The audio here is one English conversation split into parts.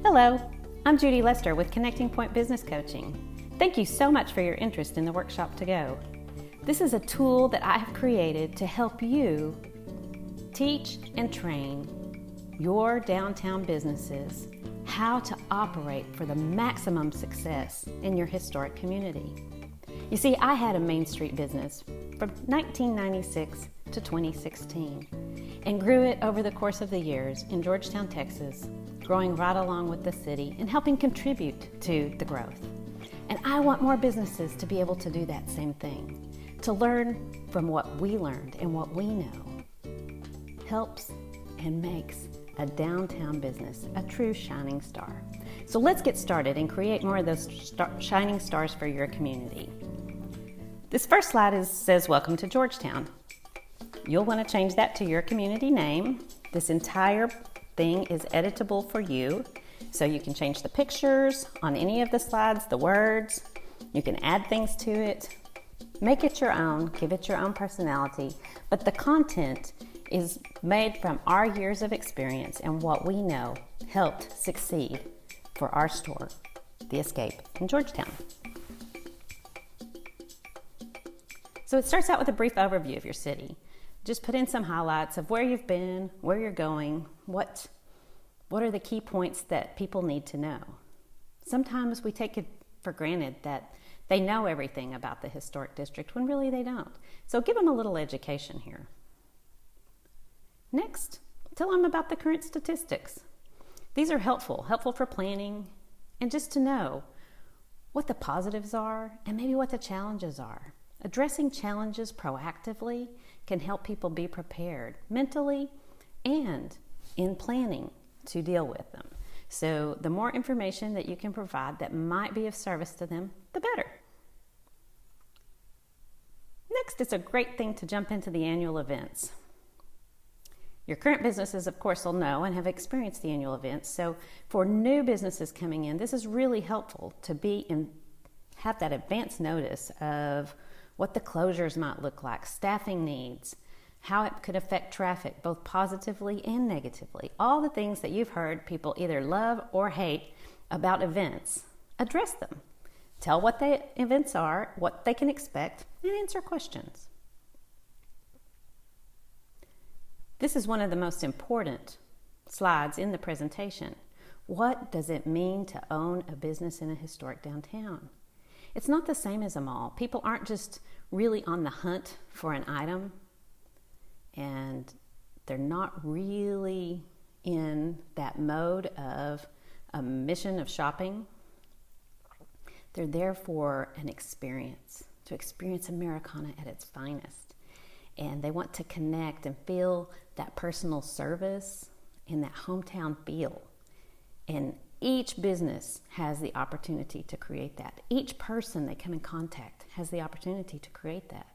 Hello, I'm Judy Lester with Connecting Point Business Coaching. Thank you so much for your interest in the Workshop to Go. This is a tool that I have created to help you teach and train your downtown businesses how to operate for the maximum success in your historic community. You see, I had a Main Street business from 1996 to 2016 and grew it over the course of the years in Georgetown, Texas, growing right along with the city and helping contribute to the growth. And I want more businesses to be able to do that same thing, to learn from what we learned and what we know helps and makes a downtown business a true shining star. So let's get started and create more of those shining stars for your community. This first slide says, welcome to Georgetown. You'll want to change that to your community name. This entire thing is editable for you, so you can change the pictures on any of the slides, the words. You can add things to it. Make it your own, give it your own personality, but the content is made from our years of experience and what we know helped succeed for our store, The Escape in Georgetown. So it starts out with a brief overview of your city. Just put in some highlights of where you've been, where you're going, what are the key points that people need to know. Sometimes we take it for granted that they know everything about the historic district when really they don't. So give them a little education here. Next, tell them about the current statistics. These are helpful for planning and just to know what the positives are and maybe what the challenges are. Addressing challenges proactively can help people be prepared mentally and in planning to deal with them. So the more information that you can provide that might be of service to them, the better. Next, it's a great thing to jump into the annual events. Your current businesses, of course, will know and have experienced the annual events. So for new businesses coming in, this is really helpful to have that advance notice of what the closures might look like, staffing needs, how it could affect traffic, both positively and negatively. All the things that you've heard people either love or hate about events, address them. Tell what the events are, what they can expect, and answer questions. This is one of the most important slides in the presentation. What does it mean to own a business in a historic downtown? It's not the same as a mall. People aren't just really on the hunt for an item, and they're not really in that mode of a mission of shopping. They're there for an experience, to experience Americana at its finest. And they want to connect and feel that personal service and that hometown feel. And each business has the opportunity to create that. Each person they come in contact has the opportunity to create that.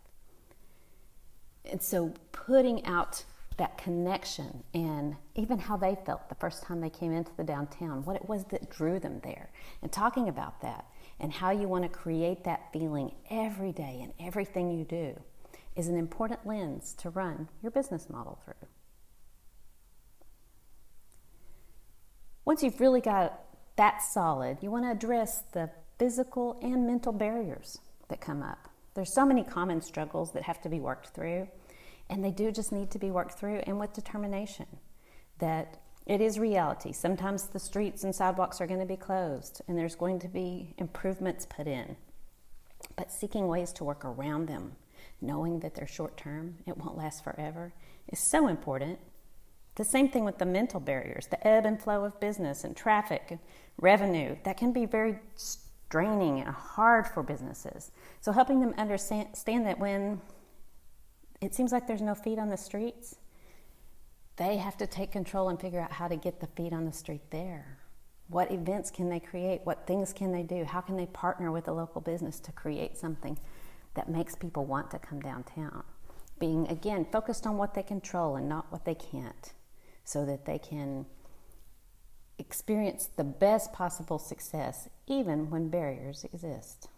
And so putting out that connection and even how they felt the first time they came into the downtown, what it was that drew them there, and talking about that and how you want to create that feeling every day in everything you do is an important lens to run your business model through. Once you've really got that solid, you want to address the physical and mental barriers that come up. There's so many common struggles that have to be worked through, and they do just need to be worked through, and with determination that it is reality. Sometimes the streets and sidewalks are going to be closed, and there's going to be improvements put in. But seeking ways to work around them, knowing that they're short term, it won't last forever, is so important. The same thing with the mental barriers, the ebb and flow of business and traffic and revenue. That can be very draining and hard for businesses. So helping them understand that when it seems like there's no feet on the streets, they have to take control and figure out how to get the feet on the street there. What events can they create? What things can they do? How can they partner with a local business to create something that makes people want to come downtown? Being, again, focused on what they control and not what they can't, so that they can experience the best possible success even when barriers exist.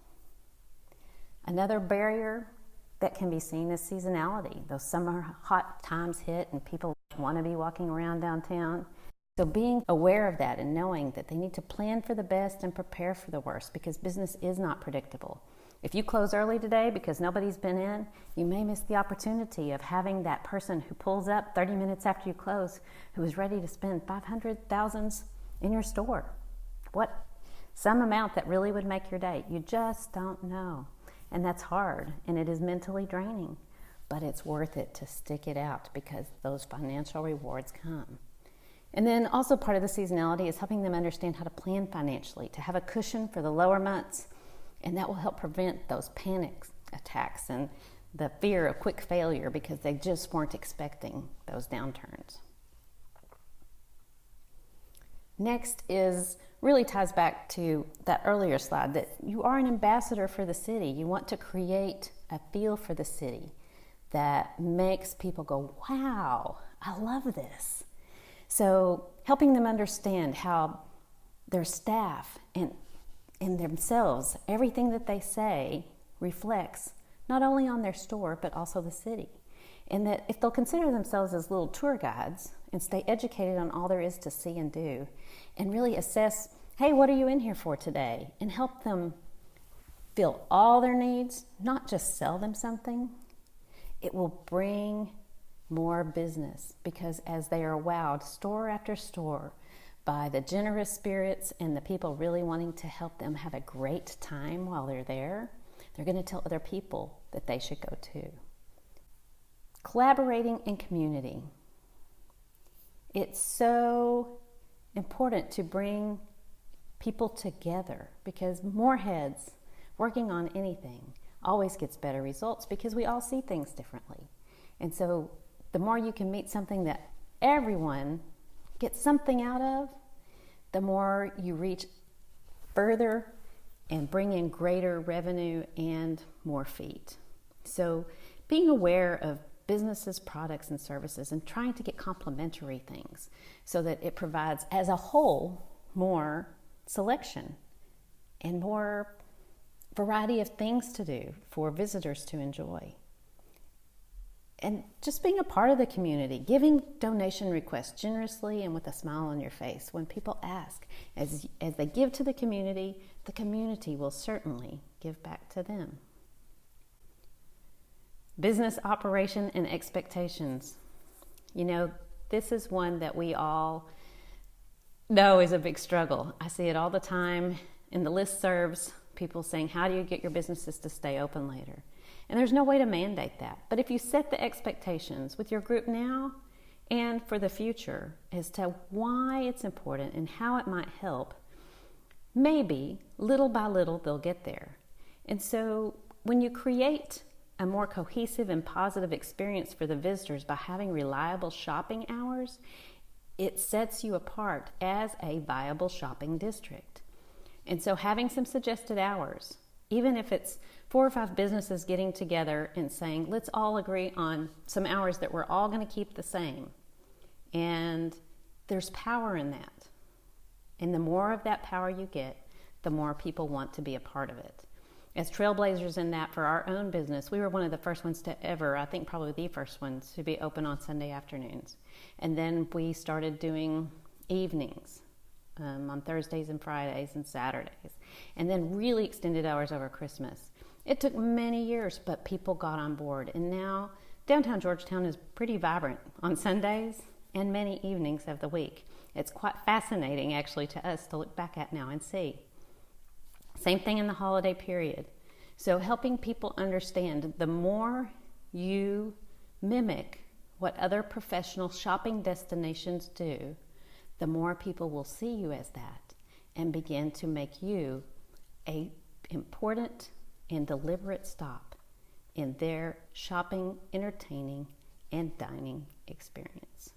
Another barrier that can be seen as seasonality. Those summer hot times hit and people want to be walking around downtown. So being aware of that and knowing that they need to plan for the best and prepare for the worst, because business is not predictable. If you close early today because nobody's been in, you may miss the opportunity of having that person who pulls up 30 minutes after you close who is ready to spend $500,000 in your store. Some amount that really would make your day. You just don't know. And that's hard, and it is mentally draining, but it's worth it to stick it out because those financial rewards come. And then also part of the seasonality is helping them understand how to plan financially, to have a cushion for the lower months, and that will help prevent those panic attacks and the fear of quick failure because they just weren't expecting those downturns. Next really ties back to that earlier slide, that you are an ambassador for the city. You want to create a feel for the city that makes people go, wow, I love this. So helping them understand how their staff and themselves, everything that they say reflects not only on their store, but also the city. And that if they'll consider themselves as little tour guides and stay educated on all there is to see and do, and really assess, hey, what are you in here for today? And help them fill all their needs, not just sell them something, it will bring more business, because as they are wowed store after store by the generous spirits and the people really wanting to help them have a great time while they're there, they're going to tell other people that they should go too. Collaborating in community. It's so important to bring people together, because more heads working on anything always gets better results, because we all see things differently. And so the more you can meet something that everyone gets something out of, the more you reach further and bring in greater revenue and more feet. So being aware of businesses, products, and services, and trying to get complementary things so that it provides as a whole more selection and more variety of things to do for visitors to enjoy. And just being a part of the community, giving donation requests generously and with a smile on your face when people ask. As they give to the community will certainly give back to them. Business operation and expectations. You know, this is one that we all know is a big struggle. I see it all the time in the listservs, people saying, how do you get your businesses to stay open later? And there's no way to mandate that. But if you set the expectations with your group now and for the future as to why it's important and how it might help, maybe little by little they'll get there. And so when you create a more cohesive and positive experience for the visitors by having reliable shopping hours, it sets you apart as a viable shopping district. And so having some suggested hours, even if it's 4 or 5 businesses getting together and saying, let's all agree on some hours that we're all going to keep the same. And there's power in that. And the more of that power you get, the more people want to be a part of it. As trailblazers in that for our own business, we were one of the first ones to ever, I think probably the first ones, to be open on Sunday afternoons. And then we started doing evenings on Thursdays and Fridays and Saturdays. And then really extended hours over Christmas. It took many years, but people got on board. And now downtown Georgetown is pretty vibrant on Sundays and many evenings of the week. It's quite fascinating actually to us to look back at now and see. Same thing in the holiday period. So helping people understand, the more you mimic what other professional shopping destinations do, the more people will see you as that and begin to make you an important and deliberate stop in their shopping, entertaining, and dining experience.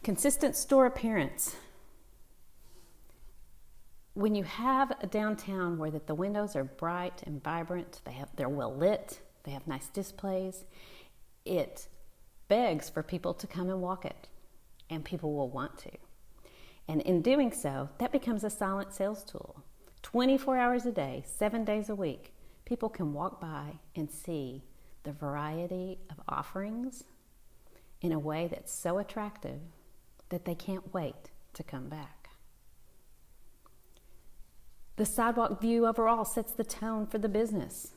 Consistent store appearance. When you have a downtown where the windows are bright and vibrant, they're well lit, they have nice displays, it begs for people to come and walk it, and people will want to. And in doing so, that becomes a silent sales tool. 24 hours a day, 7 days a week, people can walk by and see the variety of offerings in a way that's so attractive that they can't wait to come back. The sidewalk view overall sets the tone for the business.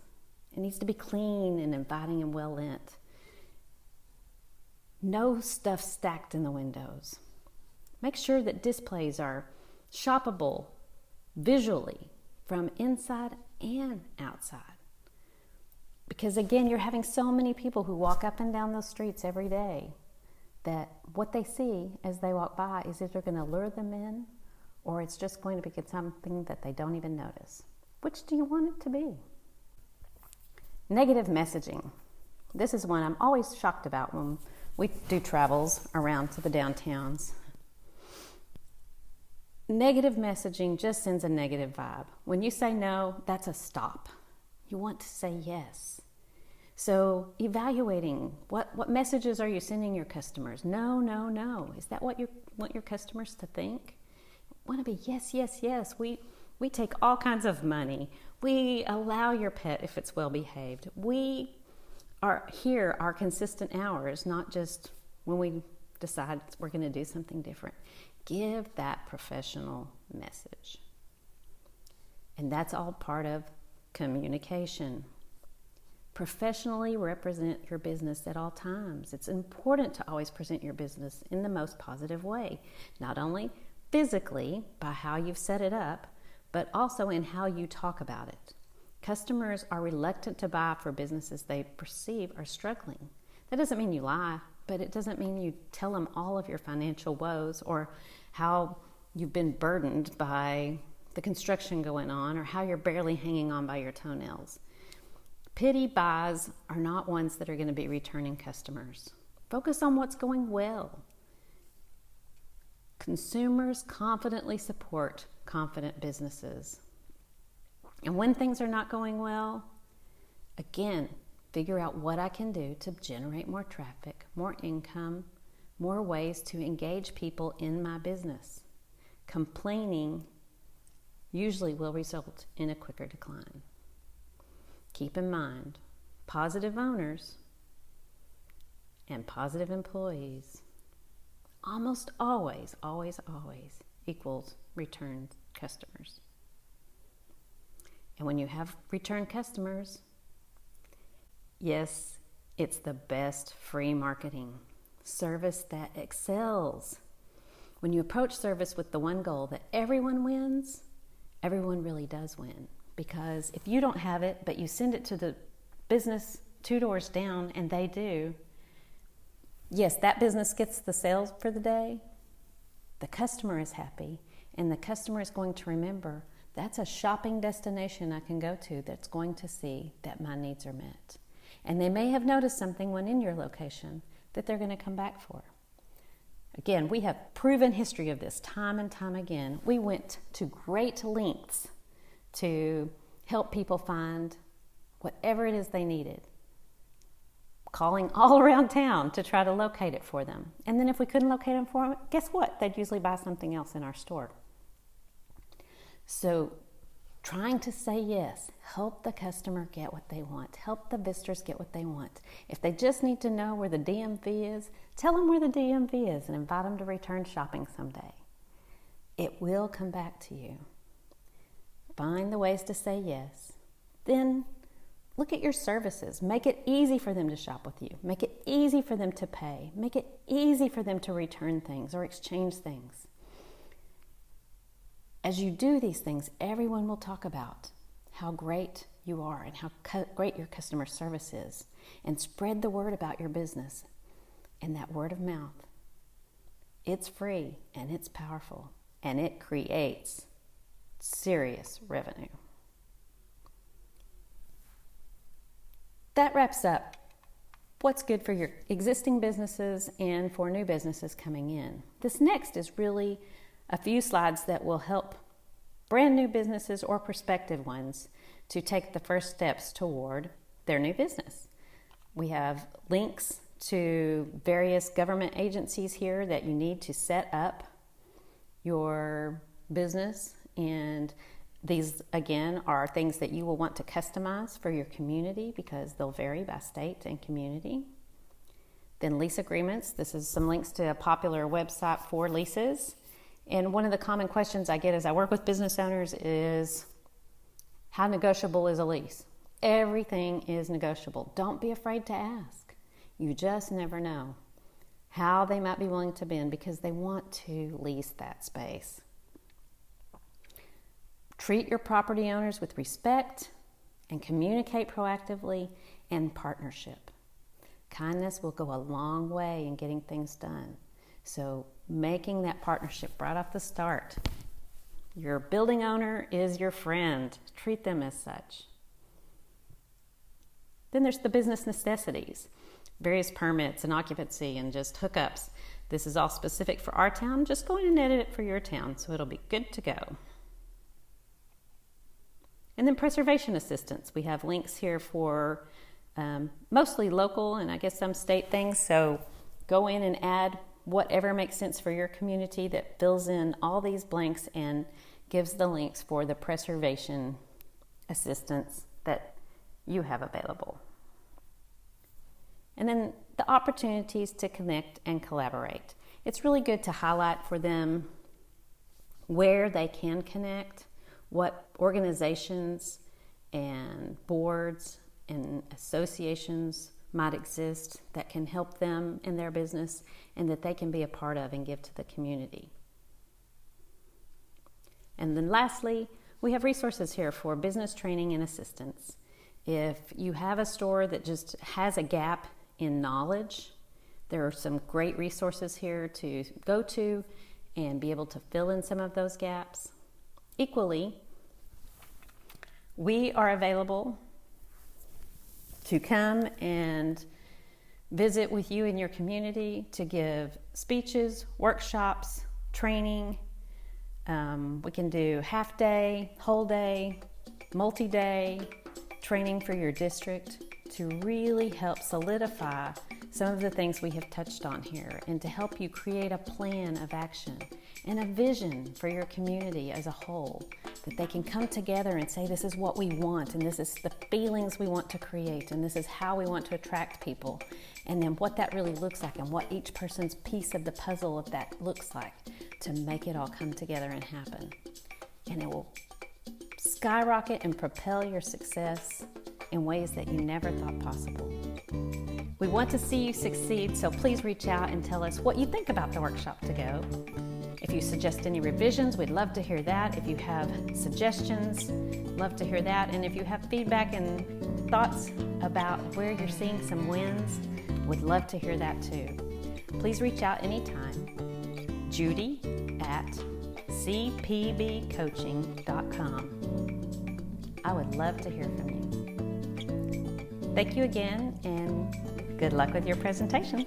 It needs to be clean and inviting and well lit. No stuff stacked in the windows. Make sure that displays are shoppable visually from inside and outside. Because again, you're having so many people who walk up and down those streets every day that what they see as they walk by is either going to lure them in or it's just going to be something that they don't even notice. Which do you want it to be? Negative messaging. This is one I'm always shocked about when we do travels around to the downtowns. Negative messaging just sends a negative vibe. When you say no, that's a stop. You want to say yes. So evaluating what messages are you sending your customers? No, no, no. Is that what you want your customers to think? Want to be yes, yes, yes. We take all kinds of money. We allow your pet if it's well behaved. We are here our consistent hours, not just when we decide we're going to do something different. Give that professional message. And that's all part of communication. Professionally represent your business at all times. It's important to always present your business in the most positive way, not only physically by how you've set it up, but also in how you talk about it. Customers are reluctant to buy for businesses they perceive are struggling. That doesn't mean you lie, but it doesn't mean you tell them all of your financial woes or how you've been burdened by the construction going on or how you're barely hanging on by your toenails. Pity buys are not ones that are going to be returning customers. Focus on what's going well. Consumers confidently support confident businesses. And when things are not going well, again, figure out what I can do to generate more traffic, more income, more ways to engage people in my business. Complaining usually will result in a quicker decline. Keep in mind, positive owners and positive employees almost always equals return customers. And when you have return customers, yes, it's the best free marketing. Service that excels. When you approach service with the one goal that everyone wins, everyone really does win. Because if you don't have it, but you send it to the business 2 doors down and they do, yes, that business gets the sales for the day. The customer is happy, and the customer is going to remember that's a shopping destination I can go to that's going to see that my needs are met. And they may have noticed something when in your location that they're going to come back for. Again, we have proven history of this time and time again. We went to great lengths to help people find whatever it is they needed, calling all around town to try to locate it for them. And then if we couldn't locate them for them, guess what? They'd usually buy something else in our store. So trying to say yes, help the customer get what they want, help the visitors get what they want. If they just need to know where the DMV is, tell them where the DMV is and invite them to return shopping someday. It will come back to you. Find the ways to say yes. Then look at your services. Make it easy for them to shop with you. Make it easy for them to pay. Make it easy for them to return things or exchange things. As you do these things, everyone will talk about how great you are and how great your customer service is, and spread the word about your business. And that word of mouth, it's free and it's powerful and it creates serious revenue. That wraps up what's good for your existing businesses and for new businesses coming in. This next is really a few slides that will help brand new businesses or prospective ones to take the first steps toward their new business. We have links to various government agencies here that you need to set up your business, and these again are things that you will want to customize for your community because they'll vary by state and community. Then lease agreements. This is some links to a popular website for leases. And one of the common questions I get as I work with business owners is, how negotiable is a lease? Everything is negotiable. Don't be afraid to ask. You just never know how they might be willing to bend because they want to lease that space. Treat your property owners with respect and communicate proactively and partnership. Kindness will go a long way in getting things done. So making that partnership right off the start. Your building owner is your friend. Treat them as such. Then there's the business necessities, various permits and occupancy and just hookups. This is all specific for our town. Just go in and edit it for your town so it'll be good to go. And then preservation assistance. We have links here for mostly local and I guess some state things. So go in and add whatever makes sense for your community that fills in all these blanks and gives the links for the preservation assistance that you have available. And then the opportunities to connect and collaborate. It's really good to highlight for them where they can connect, what organizations and boards and associations might exist that can help them in their business and that they can be a part of and give to the community. And then lastly, we have resources here for business training and assistance. If you have a store that just has a gap in knowledge, there are some great resources here to go to and be able to fill in some of those gaps. Equally, we are available to come and visit with you in your community to give speeches, workshops, training. We can do half day, whole day, multi-day training for your district to really help solidify some of the things we have touched on here and to help you create a plan of action and a vision for your community as a whole, that they can come together and say, this is what we want and this is the feelings we want to create and this is how we want to attract people, and then what that really looks like and what each person's piece of the puzzle of that looks like to make it all come together and happen. And it will skyrocket and propel your success in ways that you never thought possible. We want to see you succeed, so please reach out and tell us what you think about the workshop to go. If you suggest any revisions, we'd love to hear that. If you have suggestions, love to hear that. And if you have feedback and thoughts about where you're seeing some wins, would love to hear that too. Please reach out anytime. Judy at cpbcoaching.com. I would love to hear from you. Thank you again, and good luck with your presentation.